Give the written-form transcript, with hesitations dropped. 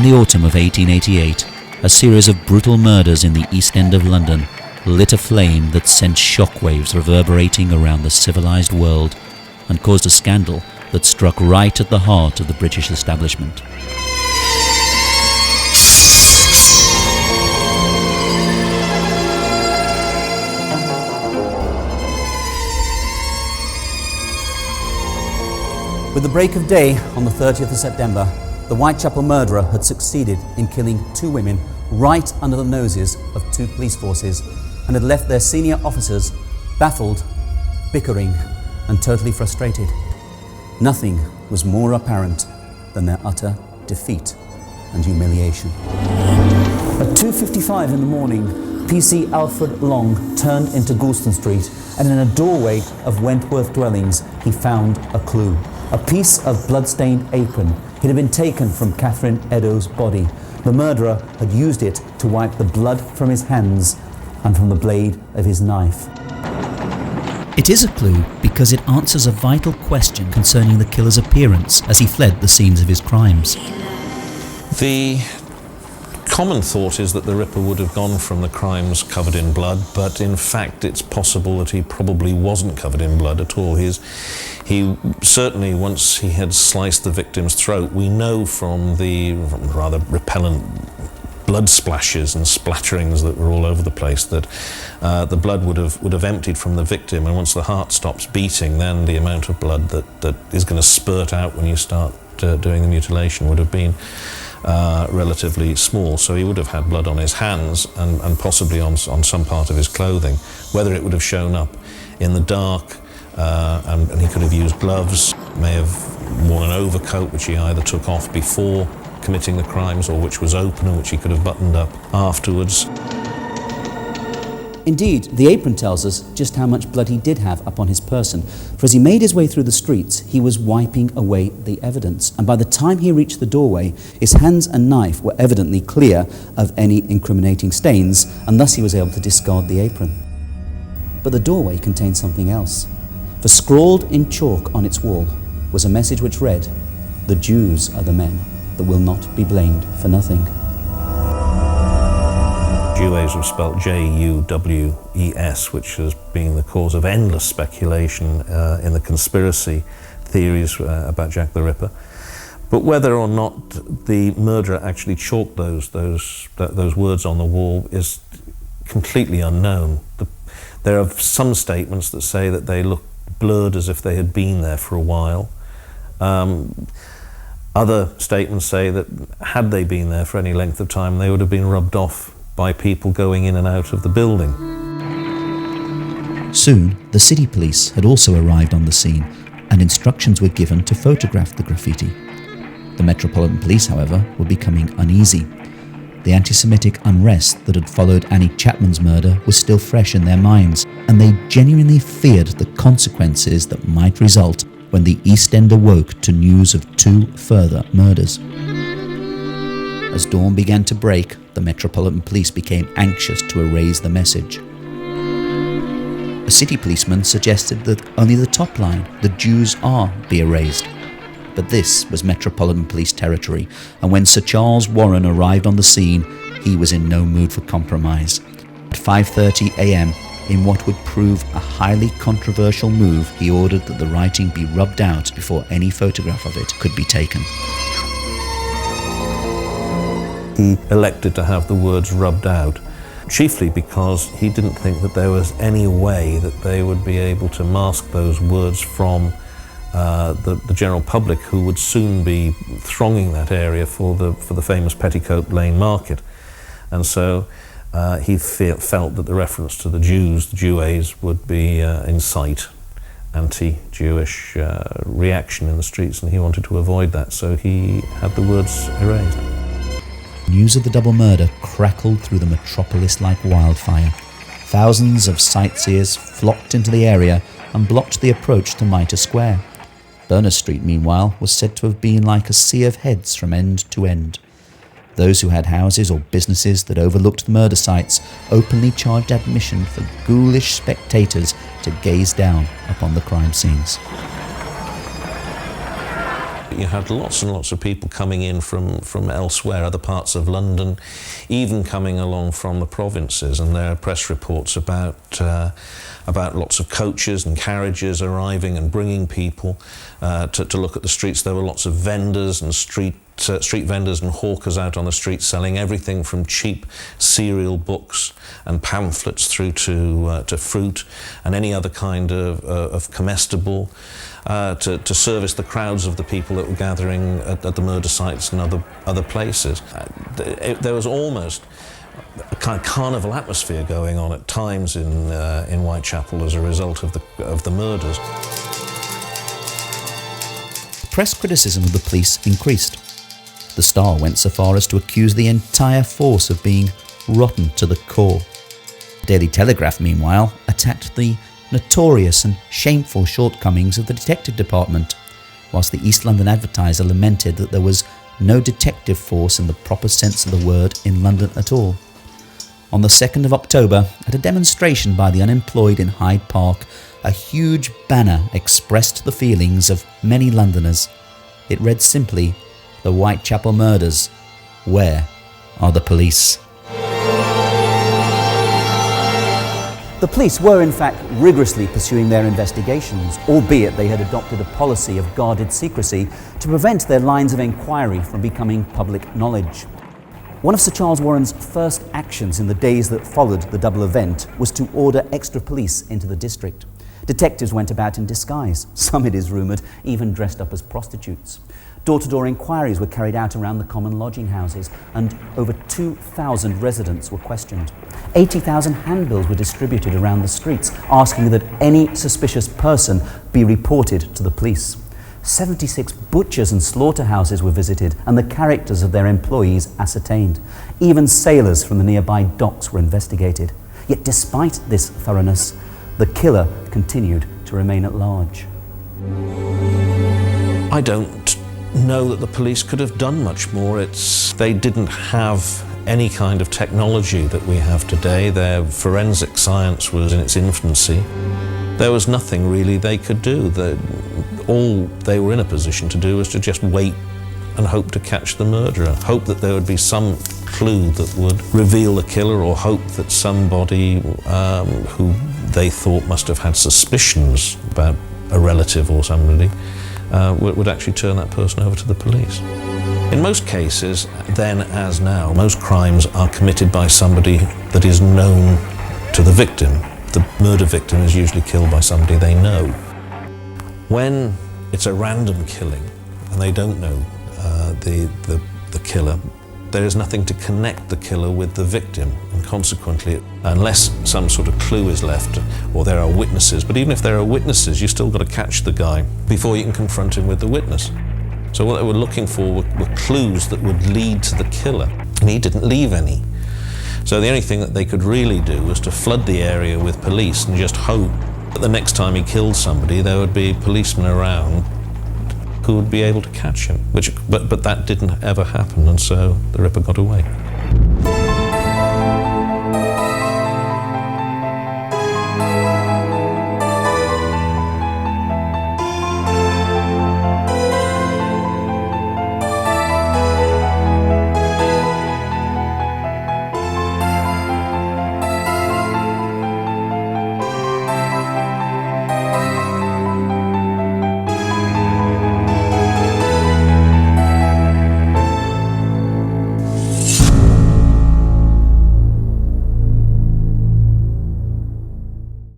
In the autumn of 1888, a series of brutal murders in the East End of London lit a flame that sent shockwaves reverberating around the civilized world and caused a scandal that struck right at the heart of the British establishment. With the break of day on the 30th of September, the Whitechapel murderer had succeeded in killing two women right under the noses of two police forces and had left their senior officers baffled, bickering, and totally frustrated. Nothing was more apparent than their utter defeat and humiliation. At 2:55 in the morning, PC Alfred Long turned into Goulston Street, and in a doorway of Wentworth dwellings, he found a clue. A piece of blood-stained apron. It had been taken from Catherine Eddowes' body. The murderer had used it to wipe the blood from his hands and from the blade of his knife. It is a clue because it answers a vital question concerning the killer's appearance as he fled the scenes of his crimes. The common thought is that the Ripper would have gone from the crimes covered in blood, but in fact it's possible that he probably wasn't covered in blood at all. He certainly, once he had sliced the victim's throat, we know from the rather repellent blood splashes and splatterings that were all over the place that the blood would have emptied from the victim, and once the heart stops beating, then the amount of blood that is going to spurt out when you start doing the mutilation would have been relatively small. So he would have had blood on his hands and possibly on some part of his clothing. Whether it would have shown up in the dark, and he could have used gloves, may have worn an overcoat which he either took off before committing the crimes or which was open and which he could have buttoned up afterwards. Indeed, the apron tells us just how much blood he did have upon his person, for as he made his way through the streets, he was wiping away the evidence, and by the time he reached the doorway, his hands and knife were evidently clear of any incriminating stains, and thus he was able to discard the apron. But the doorway contained something else, for scrawled in chalk on its wall was a message which read, "The Jews are the men that will not be blamed for nothing." Jewes was spelt J-U-W-E-S, which has been the cause of endless speculation in the conspiracy theories about Jack the Ripper. But whether or not the murderer actually chalked those words on the wall is completely unknown. There are some statements that say that they look blurred as if they had been there for a while. Other statements say that had they been there for any length of time, they would have been rubbed off by people going in and out of the building. Soon, the city police had also arrived on the scene, and instructions were given to photograph the graffiti. The Metropolitan Police, however, were becoming uneasy. The anti-Semitic unrest that had followed Annie Chapman's murder was still fresh in their minds, and they genuinely feared the consequences that might result when the East End awoke to news of two further murders. As dawn began to break, the Metropolitan Police became anxious to erase the message. A city policeman suggested that only the top line, "The Jews are," be erased. But this was Metropolitan Police territory, and when Sir Charles Warren arrived on the scene, he was in no mood for compromise. At 5:30 a.m., in what would prove a highly controversial move, he ordered that the writing be rubbed out before any photograph of it could be taken. He elected to have the words rubbed out, chiefly because he didn't think that there was any way that they would be able to mask those words from the general public, who would soon be thronging that area for the famous Petticoat Lane market. And so he felt that the reference to the Jews, the Jewes, would be incite anti-Jewish reaction in the streets, and he wanted to avoid that, so he had the words erased. News of the double murder crackled through the metropolis like wildfire. Thousands of sightseers flocked into the area and blocked the approach to Mitre Square. Berners Street, meanwhile, was said to have been like a sea of heads from end to end. Those who had houses or businesses that overlooked the murder sites openly charged admission for ghoulish spectators to gaze down upon the crime scenes. You had lots and lots of people coming in from elsewhere, other parts of London, even coming along from the provinces, and there are press reports about lots of coaches and carriages arriving and bringing people to look at the streets. There were lots of vendors and street vendors and hawkers out on the street selling everything from cheap serial books and pamphlets through to fruit and any other kind of comestible to service the crowds of the people that were gathering at the murder sites and other places. There was almost a kind of carnival atmosphere going on at times in Whitechapel as a result of the murders. Press criticism of the police increased. The Star went so far as to accuse the entire force of being rotten to the core. The Daily Telegraph, meanwhile, attacked the notorious and shameful shortcomings of the detective department, whilst the East London Advertiser lamented that there was no detective force in the proper sense of the word in London at all. On the 2nd of October, at a demonstration by the unemployed in Hyde Park, a huge banner expressed the feelings of many Londoners. It read simply, "The Whitechapel Murders. Where are the police?" The police were in fact rigorously pursuing their investigations, albeit they had adopted a policy of guarded secrecy to prevent their lines of inquiry from becoming public knowledge. One of Sir Charles Warren's first actions in the days that followed the double event was to order extra police into the district. Detectives went about in disguise, some, it is rumoured, even dressed up as prostitutes. Door-to-door inquiries were carried out around the common lodging houses, and over 2,000 residents were questioned. 80,000 handbills were distributed around the streets, asking that any suspicious person be reported to the police. 76 butchers and slaughterhouses were visited, and the characters of their employees ascertained. Even sailors from the nearby docks were investigated. Yet despite this thoroughness, the killer continued to remain at large. I don't know that the police could have done much more. They didn't have any kind of technology that we have today. Their forensic science was in its infancy. There was nothing really they could do. All they were in a position to do was to just wait and hope to catch the murderer, hope that there would be some clue that would reveal the killer, or hope that somebody who they thought must have had suspicions about a relative or somebody would actually turn that person over to the police. In most cases, then as now, most crimes are committed by somebody that is known to the victim. The murder victim is usually killed by somebody they know. When it's a random killing and they don't know the killer, there is nothing to connect the killer with the victim, and consequently, unless some sort of clue is left or there are witnesses, but even if there are witnesses, you still got to catch the guy before you can confront him with the witness. So what they were looking for were clues that would lead to the killer, and he didn't leave any. So the only thing that they could really do was to flood the area with police and just hope that the next time he killed somebody there would be policemen around who would be able to catch him. But that didn't ever happen, and so the Ripper got away.